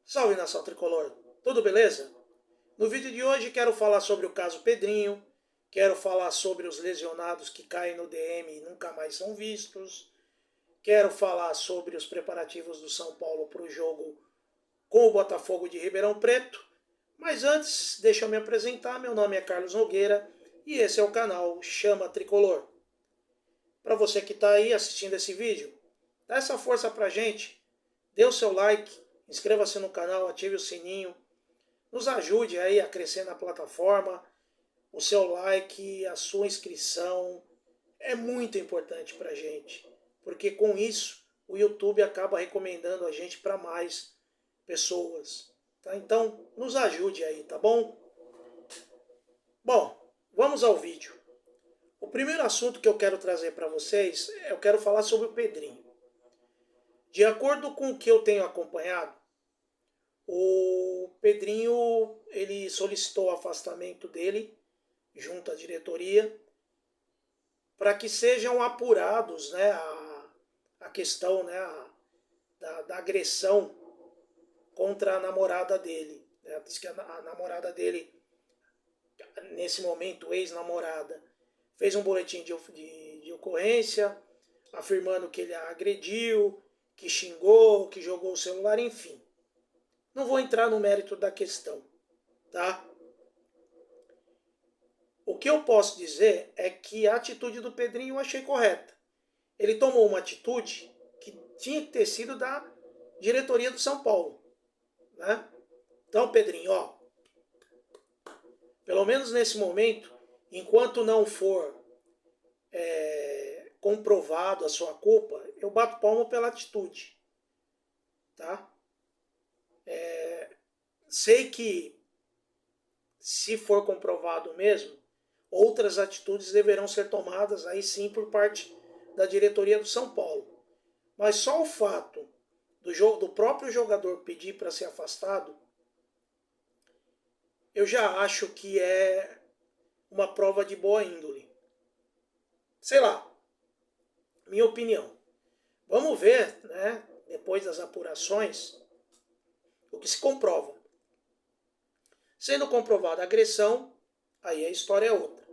Salve, nação tricolor, tudo beleza? No vídeo de hoje quero falar sobre o caso Pedrinho, quero falar sobre os lesionados que caem no DM e nunca mais são vistos, quero falar sobre os preparativos do São Paulo para o jogo com o Botafogo de Ribeirão Preto, mas antes, deixa eu me apresentar, meu nome é Carlos Nogueira e esse é o canal Chama Tricolor. Para você que está aí assistindo esse vídeo, dá essa força pra gente, dê o seu like, inscreva-se no canal, ative o sininho, nos ajude aí a crescer na plataforma. O seu like, a sua inscrição é muito importante pra gente, porque com isso o YouTube acaba recomendando a gente para mais pessoas. Tá? Então, nos ajude aí, tá bom? Bom, vamos ao vídeo. O primeiro assunto que eu quero trazer para vocês, eu quero falar sobre o Pedrinho. De acordo com o que eu tenho acompanhado, o Pedrinho ele solicitou o afastamento dele junto à diretoria para que sejam apurados, né, a questão, né, da agressão contra a namorada dele. Né? Diz que a namorada dele, nesse momento ex-namorada, fez um boletim de ocorrência afirmando que ele a agrediu, que xingou, que jogou o celular, enfim. Não vou entrar no mérito da questão, tá? O que eu posso dizer é que a atitude do Pedrinho eu achei correta. Ele tomou uma atitude que tinha que ter sido da diretoria do São Paulo, né? Então, Pedrinho, ó, pelo menos nesse momento, enquanto não for comprovado a sua culpa, eu bato palma pela atitude, tá? Sei que, se for comprovado mesmo, outras atitudes deverão ser tomadas aí sim por parte da diretoria do São Paulo. Mas só o fato do próprio jogador pedir para ser afastado, eu já acho que é uma prova de boa índole. Sei lá, minha opinião. Vamos ver, né, depois das apurações, o que se comprova. Sendo comprovada a agressão, aí a história é outra.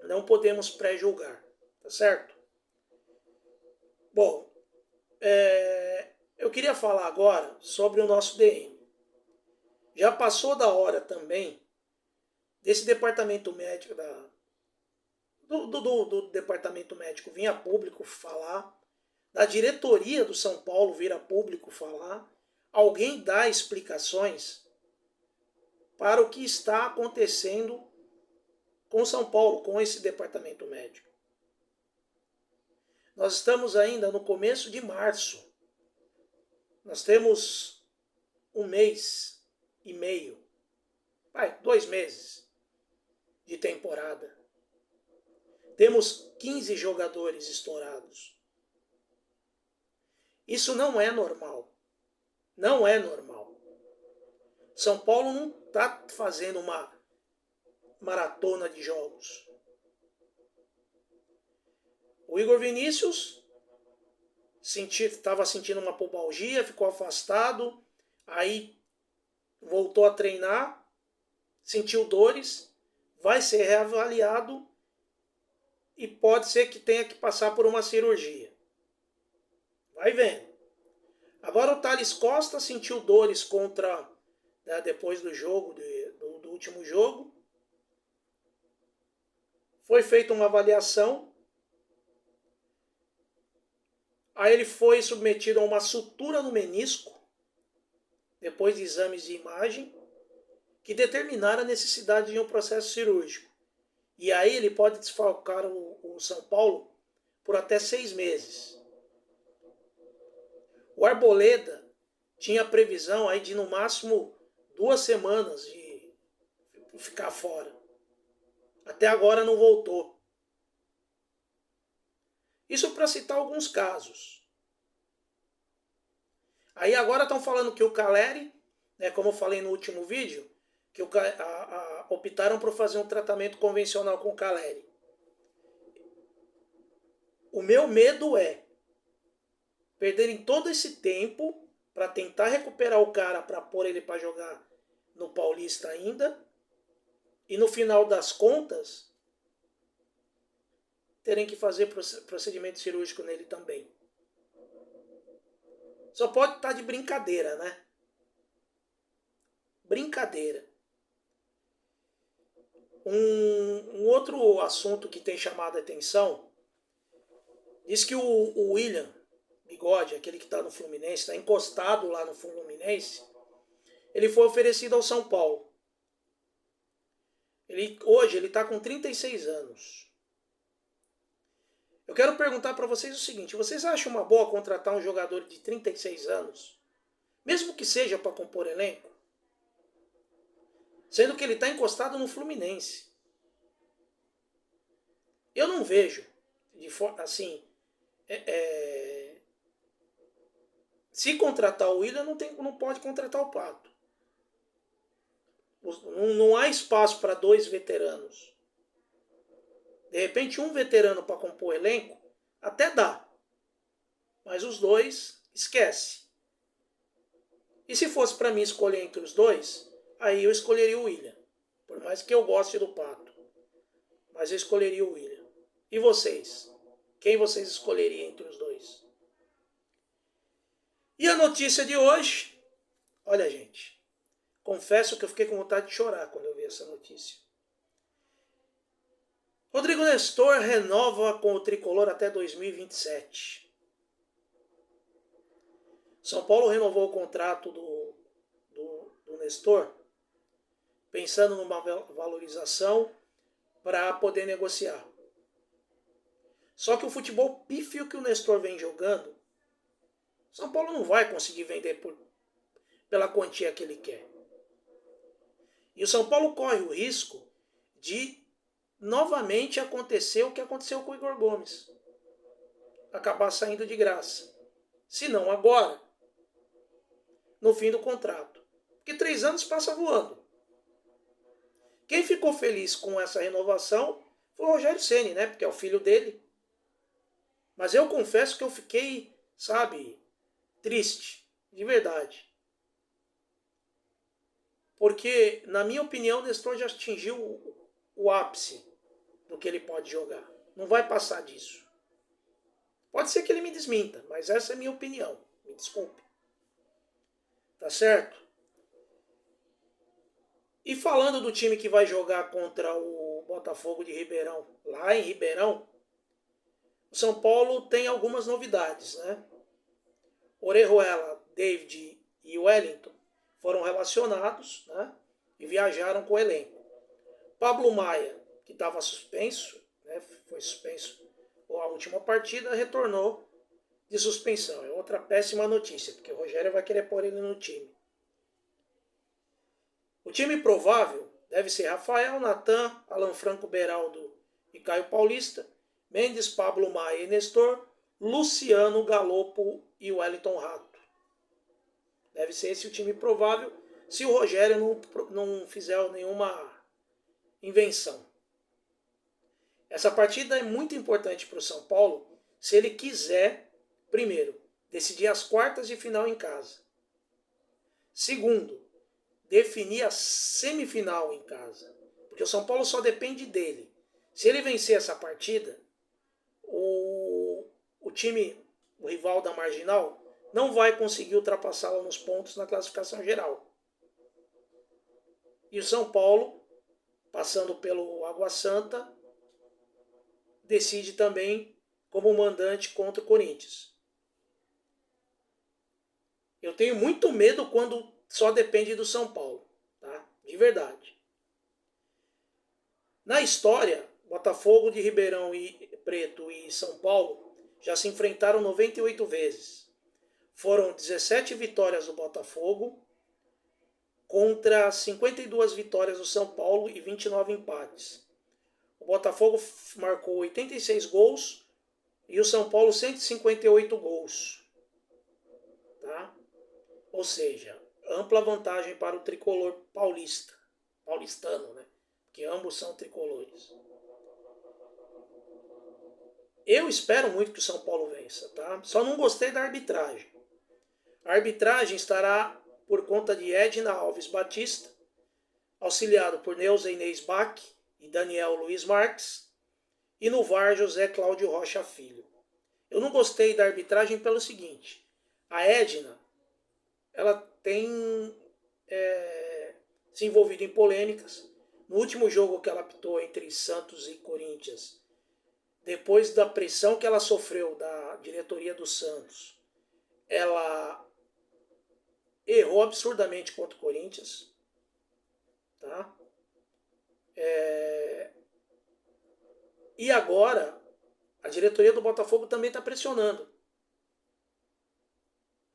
Não podemos pré-julgar, tá certo? Bom, eu queria falar agora sobre o nosso DM. Já passou da hora também desse departamento médico, do departamento médico vir a público falar, da diretoria do São Paulo vir a público falar, alguém dá explicações para o que está acontecendo com São Paulo, com esse departamento médico. Nós estamos ainda no começo de março. Nós temos um mês e meio, 2 meses de temporada. Temos 15 jogadores estourados. Isso não é normal. Não é normal. São Paulo não está fazendo uma maratona de jogos. O Igor Vinícius estava sentindo uma pubalgia, ficou afastado, aí voltou a treinar, sentiu dores, vai ser reavaliado e pode ser que tenha que passar por uma cirurgia. Vai vendo. Agora o Thales Costa sentiu dores depois do jogo, do último jogo. Foi feita uma avaliação. Aí ele foi submetido a uma sutura no menisco, depois de exames de imagem, que determinaram a necessidade de um processo cirúrgico. E aí ele pode desfalcar o São Paulo por até 6 meses. O Arboleda tinha previsão aí de no máximo 2 semanas de ficar fora. Até agora não voltou. Isso para citar alguns casos. Aí agora estão falando que o Caleri, né, como eu falei no último vídeo, que optaram por fazer um tratamento convencional com o Caleri. O meu medo é perderem todo esse tempo para tentar recuperar o cara, para pôr ele para jogar no Paulista ainda, e no final das contas, terem que fazer procedimento cirúrgico nele também. Só pode estar de brincadeira, né? Brincadeira. Um outro assunto que tem chamado a atenção, diz que o William Bigode, aquele que está no Fluminense, está encostado lá no Fluminense, ele foi oferecido ao São Paulo. Hoje ele está com 36 anos. Eu quero perguntar para vocês o seguinte, vocês acham uma boa contratar um jogador de 36 anos? Mesmo que seja para compor elenco? Sendo que ele está encostado no Fluminense. Eu não vejo, assim, se contratar o William, não pode contratar o Pato. Não há espaço para dois veteranos. De repente, um veterano para compor elenco, até dá. Mas os dois, esquece. E se fosse para mim escolher entre os dois, aí eu escolheria o William. Por mais que eu goste do Pato. Mas eu escolheria o William. E vocês? Quem vocês escolheriam entre os dois? E a notícia de hoje, olha gente, confesso que eu fiquei com vontade de chorar quando eu vi essa notícia. Rodrigo Nestor renova com o Tricolor até 2027. São Paulo renovou o contrato do Nestor, pensando numa valorização para poder negociar. Só que o futebol pífio que o Nestor vem jogando, São Paulo não vai conseguir vender pela quantia que ele quer. E o São Paulo corre o risco de novamente acontecer o que aconteceu com o Igor Gomes. Acabar saindo de graça. Se não agora, no fim do contrato. Porque 3 anos passa voando. Quem ficou feliz com essa renovação foi o Rogério Ceni, né? Porque é o filho dele. Mas eu confesso que eu fiquei, sabe, triste, de verdade. Porque, na minha opinião, o Nestor já atingiu o ápice do que ele pode jogar. Não vai passar disso. Pode ser que ele me desminta, mas essa é a minha opinião. Me desculpe. Tá certo? E falando do time que vai jogar contra o Botafogo de Ribeirão, lá em Ribeirão, o São Paulo tem algumas novidades, né? Orejuela, David e Wellington foram relacionados, né? E viajaram com o elenco. Pablo Maia, que estava suspenso, né? Foi suspenso a última partida, retornou de suspensão. É outra péssima notícia, porque o Rogério vai querer pôr ele no time. O time provável deve ser Rafael, Natan, Alan Franco, Beraldo e Caio Paulista, Mendes, Pablo Maia e Nestor, Luciano, Galopo e Wellington Rato. Deve ser esse o time provável, se o Rogério não fizer nenhuma invenção. Essa partida é muito importante para o São Paulo, se ele quiser, primeiro, decidir as quartas de final em casa. Segundo, definir a semifinal em casa. Porque o São Paulo só depende dele. Se ele vencer essa partida, o time, o rival da Marginal, não vai conseguir ultrapassá-lo nos pontos na classificação geral. E o São Paulo, passando pelo Água Santa, decide também como mandante contra o Corinthians. Eu tenho muito medo quando só depende do São Paulo, tá? De verdade. Na história, Botafogo de Ribeirão Preto e São Paulo já se enfrentaram 98 vezes. Foram 17 vitórias do Botafogo contra 52 vitórias do São Paulo e 29 empates. O Botafogo marcou 86 gols e o São Paulo 158 gols. Tá? Ou seja, ampla vantagem para o tricolor paulistano, né? Que ambos são tricolores. Eu espero muito que o São Paulo vença, tá? Só não gostei da arbitragem. A arbitragem estará por conta de Edna Alves Batista, auxiliado por Neuza Inês Bach e Daniel Luiz Marques, e no VAR José Cláudio Rocha Filho. Eu não gostei da arbitragem pelo seguinte: a Edna, ela tem se envolvido em polêmicas. No último jogo que ela apitou entre Santos e Corinthians, depois da pressão que ela sofreu da diretoria do Santos, ela errou absurdamente contra o Corinthians. Tá? E agora, a diretoria do Botafogo também está pressionando.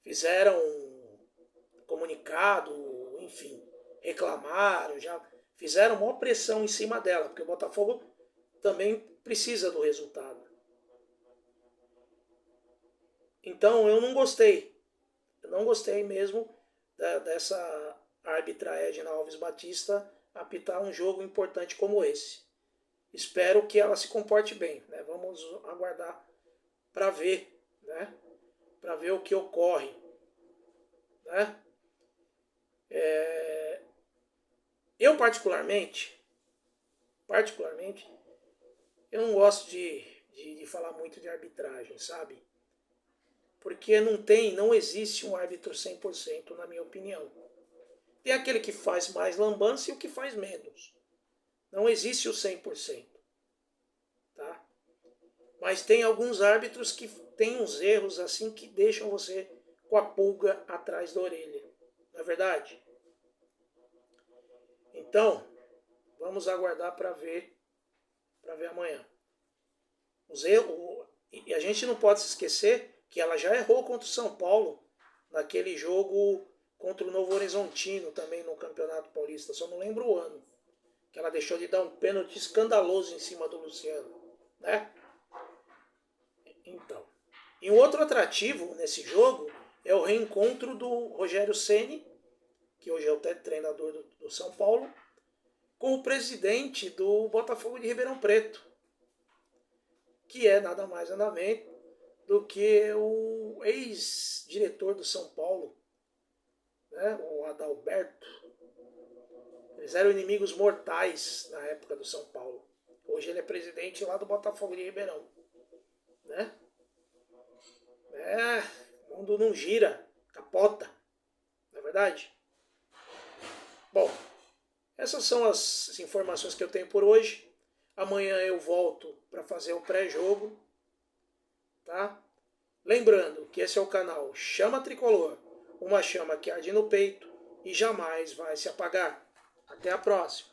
Fizeram um comunicado, enfim, reclamaram, já fizeram maior pressão em cima dela, porque o Botafogo também precisa do resultado. Então eu não gostei. Eu não gostei mesmo dessa árbitra Edna Alves Batista apitar um jogo importante como esse. Espero que ela se comporte bem, né? Vamos aguardar para ver, né? Para ver o que ocorre, né? Eu particularmente, eu não gosto de falar muito de arbitragem, sabe? Porque não existe um árbitro 100%, na minha opinião. Tem aquele que faz mais lambança e o que faz menos. Não existe o 100%. Tá? Mas tem alguns árbitros que têm uns erros assim que deixam você com a pulga atrás da orelha. Não é verdade? Então, vamos aguardar para ver amanhã. Os erros, e a gente não pode se esquecer que ela já errou contra o São Paulo naquele jogo contra o Novo Horizontino também no Campeonato Paulista, só não lembro o ano, que ela deixou de dar um pênalti escandaloso em cima do Luciano, né? Então, e um outro atrativo nesse jogo é o reencontro do Rogério Ceni, que hoje é o treinador do São Paulo, com o presidente do Botafogo de Ribeirão Preto, que é nada mais nada menos do que o ex-diretor do São Paulo, né, o Adalberto. Eles eram inimigos mortais na época do São Paulo. Hoje ele é presidente lá do Botafogo de Ribeirão. Né? O mundo não gira, capota. Não é verdade? Bom, essas são as informações que eu tenho por hoje. Amanhã eu volto para fazer o pré-jogo. Tá? Lembrando que esse é o canal Chama Tricolor, uma chama que arde no peito e jamais vai se apagar. Até a próxima!